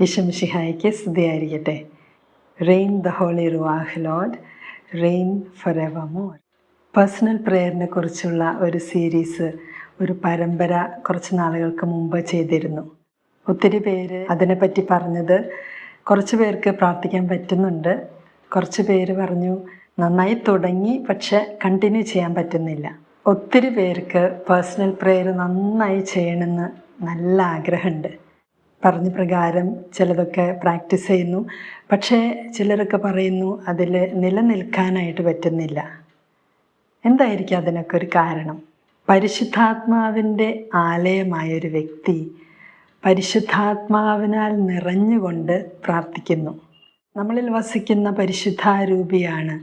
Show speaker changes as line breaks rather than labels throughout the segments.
ഈശോമിശിഹായ്ക്ക് സ്തുതിയായിരിക്കട്ടെ. Rain the holy ruach lord, rain for evermore. Personal പ്രെയറിനെ കുറിച്ചുള്ള ഒരു സീരീസ്, ഒരു പരമ്പര കുറച്ച് നാളുകൾക്ക് മുമ്പ് ചെയ്തിരുന്നു. ഒത്തിരി പേര് അതിനെപ്പറ്റി പറഞ്ഞത്, കുറച്ച് പേർക്ക് പ്രാർത്ഥിക്കാൻ പറ്റുന്നുണ്ട്, കുറച്ച് പേര് പറഞ്ഞു നന്നായി തുടങ്ങി പക്ഷെ കണ്ടിന്യൂ ചെയ്യാൻ പറ്റുന്നില്ല. ഒത്തിരി പേർക്ക് പേഴ്സണൽ പ്രെയർ നന്നായി ചെയ്യണമെന്ന് നല്ല ആഗ്രഹമുണ്ട്. പറഞ്ഞ പ്രകാരം ചിലതൊക്കെ പ്രാക്ടീസ് ചെയ്യുന്നു, പക്ഷേ ചിലരൊക്കെ പറയുന്നു അതിൽ നിലനിൽക്കാനായിട്ട് പറ്റുന്നില്ല. എന്തായിരിക്കും അതിനൊക്കെ ഒരു കാരണം? പരിശുദ്ധാത്മാവിൻ്റെ ആലയമായൊരു വ്യക്തി പരിശുദ്ധാത്മാവിനാൽ നിറഞ്ഞുകൊണ്ട് പ്രാർത്ഥിക്കുന്നു. നമ്മളിൽ വസിക്കുന്ന പരിശുദ്ധാരൂപിയാണ്,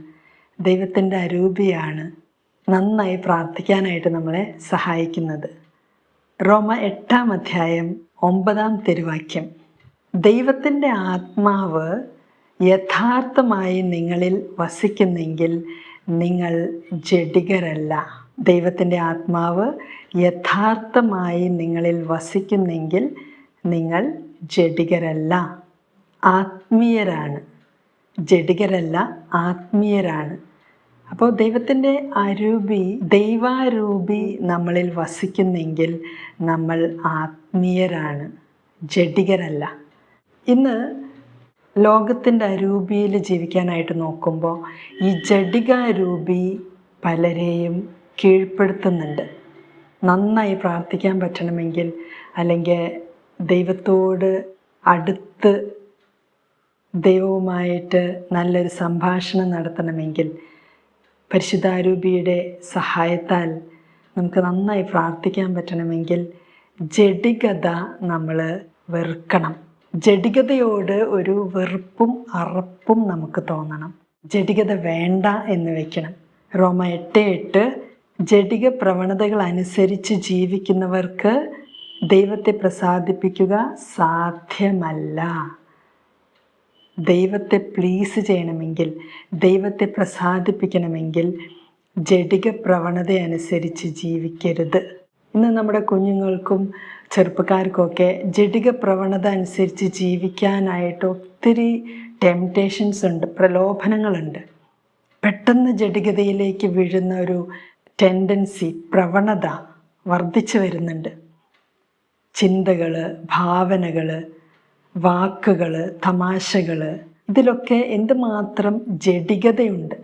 ദൈവത്തിൻ്റെ അരൂപിയാണ് നന്നായി പ്രാർത്ഥിക്കാനായിട്ട് നമ്മളെ സഹായിക്കുന്നത്. റോമ 8-ാം അധ്യായം 9-ാം തിരുവാക്യം, ദൈവത്തിൻ്റെ ആത്മാവ് യഥാർത്ഥമായി നിങ്ങളിൽ വസിക്കുന്നെങ്കിൽ നിങ്ങൾ ജഡികരല്ല. ദൈവത്തിൻ്റെ ആത്മാവ് യഥാർത്ഥമായി നിങ്ങളിൽ വസിക്കുന്നെങ്കിൽ നിങ്ങൾ ജഡികരല്ല, ആത്മീയരാണ്. ജഡികരല്ല, ആത്മീയരാണ്. അപ്പോൾ ദൈവത്തിൻ്റെ ദൈവാരൂപി നമ്മളിൽ വസിക്കുന്നെങ്കിൽ നമ്മൾ ആത്മീയരാണ്, ജഡികരല്ല. ഇന്ന് ലോകത്തിൻ്റെ അരൂപിയിൽ ജീവിക്കാനായിട്ട് നോക്കുമ്പോൾ ഈ ജഡികാരൂപി പലരെയും കീഴ്പ്പെടുത്തുന്നുണ്ട്. നന്നായി പ്രാർത്ഥിക്കാൻ പറ്റണമെങ്കിൽ, അല്ലെങ്കിൽ ദൈവത്തോട് അടുത്ത് ദൈവവുമായിട്ട് നല്ലൊരു സംഭാഷണം നടത്തണമെങ്കിൽ പരിശുദ്ധാരൂപിയുടെ സഹായത്താൽ നമുക്ക് നന്നായി പ്രാർത്ഥിക്കാൻ പറ്റണമെങ്കിൽ ജഡികത നമ്മൾ വെറുക്കണം. ജഡികതയോട് ഒരു വെറുപ്പും അറപ്പും നമുക്ക് തോന്നണം. ജഡികത വേണ്ട എന്ന് വയ്ക്കണം. റോമ 8:8, ജഡിക പ്രവണതകൾ അനുസരിച്ച് ജീവിക്കുന്നവർക്ക് ദൈവത്തെ പ്രസാദിപ്പിക്കുക സാധ്യമല്ല. ദൈവത്തെ പ്ലീസ് ചെയ്യണമെങ്കിൽ, ദൈവത്തെ പ്രസാദിപ്പിക്കണമെങ്കിൽ ജഡിക പ്രവണത അനുസരിച്ച് ജീവിക്കരുത്. ഇന്ന് നമ്മുടെ കുഞ്ഞുങ്ങൾക്കും ചെറുപ്പക്കാർക്കൊക്കെ ജഡിക പ്രവണത അനുസരിച്ച് ജീവിക്കാനായിട്ട് ഒത്തിരി ടെംപ്റ്റേഷൻസ് ഉണ്ട്, പ്രലോഭനങ്ങളുണ്ട്. പെട്ടെന്ന് ജഡികതയിലേക്ക് വീഴുന്ന ഒരു ടെൻഡൻസി, പ്രവണത വർദ്ധിച്ചു വരുന്നുണ്ട്. ചിന്തകൾ, ഭാവനകൾ, വാക്കുകൾ, തമാശകൾ, ഇതിലൊക്കെ എന്തുമാത്രം ജഡികതയുണ്ട്.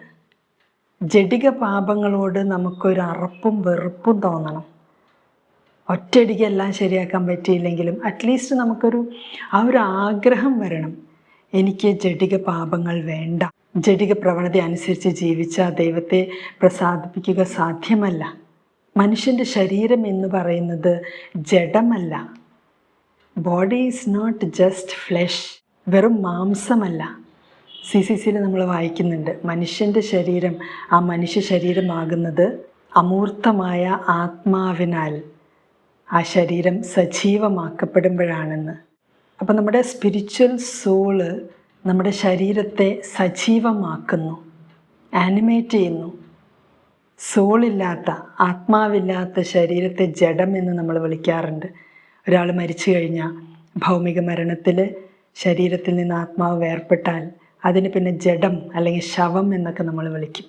ജഡിക പാപങ്ങളോട് നമുക്കൊരു അറപ്പും വെറുപ്പും തോന്നണം. ഒറ്റയടിക്ക് എല്ലാം ശരിയാക്കാൻ പറ്റിയില്ലെങ്കിലും അറ്റ്ലീസ്റ്റ് നമുക്കൊരു ഒരു ആഗ്രഹം വരണം, എനിക്ക് ജഡിക പാപങ്ങൾ വേണ്ട. ജഡിക പ്രവണത അനുസരിച്ച് ജീവിച്ചാൽ ദൈവത്തെ പ്രസാദിപ്പിക്കുക സാധ്യമല്ല. മനുഷ്യൻ്റെ ശരീരം എന്ന് പറയുന്നത് ജഡമല്ല. Body is not just flesh, വെറും മാംസമല്ല. CCCയിൽ നമ്മൾ വായിക്കുന്നുണ്ട്, മനുഷ്യൻ്റെ ശരീരം, ആ മനുഷ്യ ശരീരമാകുന്നത് അമൂർത്തമായ ആത്മാവിനാൽ ആ ശരീരം സജീവമാക്കപ്പെടുമ്പോഴാണെന്ന്. അപ്പോൾ നമ്മുടെ സ്പിരിച്വൽ സോള് നമ്മുടെ ശരീരത്തെ സജീവമാക്കുന്നു, ആനിമേറ്റ് ചെയ്യുന്നു. സോളില്ലാത്ത, ആത്മാവില്ലാത്ത ശരീരത്തെ ജഡം എന്ന് നമ്മൾ വിളിക്കാറുണ്ട്. ഒരാൾ മരിച്ചു കഴിഞ്ഞാൽ ഭൗമിക മരണത്തിൽ ശരീരത്തിൽ നിന്ന് ആത്മാവ് വേർപെട്ടാൽ അതിന് പിന്നെ ജഡം അല്ലെങ്കിൽ ശവം എന്നൊക്കെ നമ്മൾ വിളിക്കും.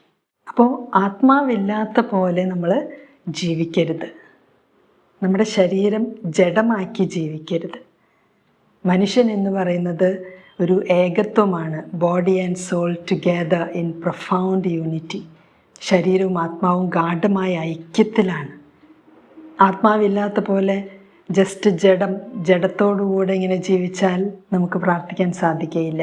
അപ്പോൾ ആത്മാവില്ലാത്ത പോലെ നമ്മൾ ജീവിക്കരുത്. നമ്മുടെ ശരീരം ജഡമാക്കി ജീവിക്കരുത്. മനുഷ്യൻ എന്ന് പറയുന്നത് ഒരു ഏകത്വമാണ്, body and soul together in profound unity. ശരീരവും ആത്മാവും ഗാഢമായ ഐക്യത്തിലാണ്. ആത്മാവില്ലാത്ത പോലെ ജസ്റ്റ് ജഡത്തോടുകൂടെ ഇങ്ങനെ ജീവിച്ചാൽ നമുക്ക് പ്രാർത്ഥിക്കാൻ സാധിക്കുകയില്ല.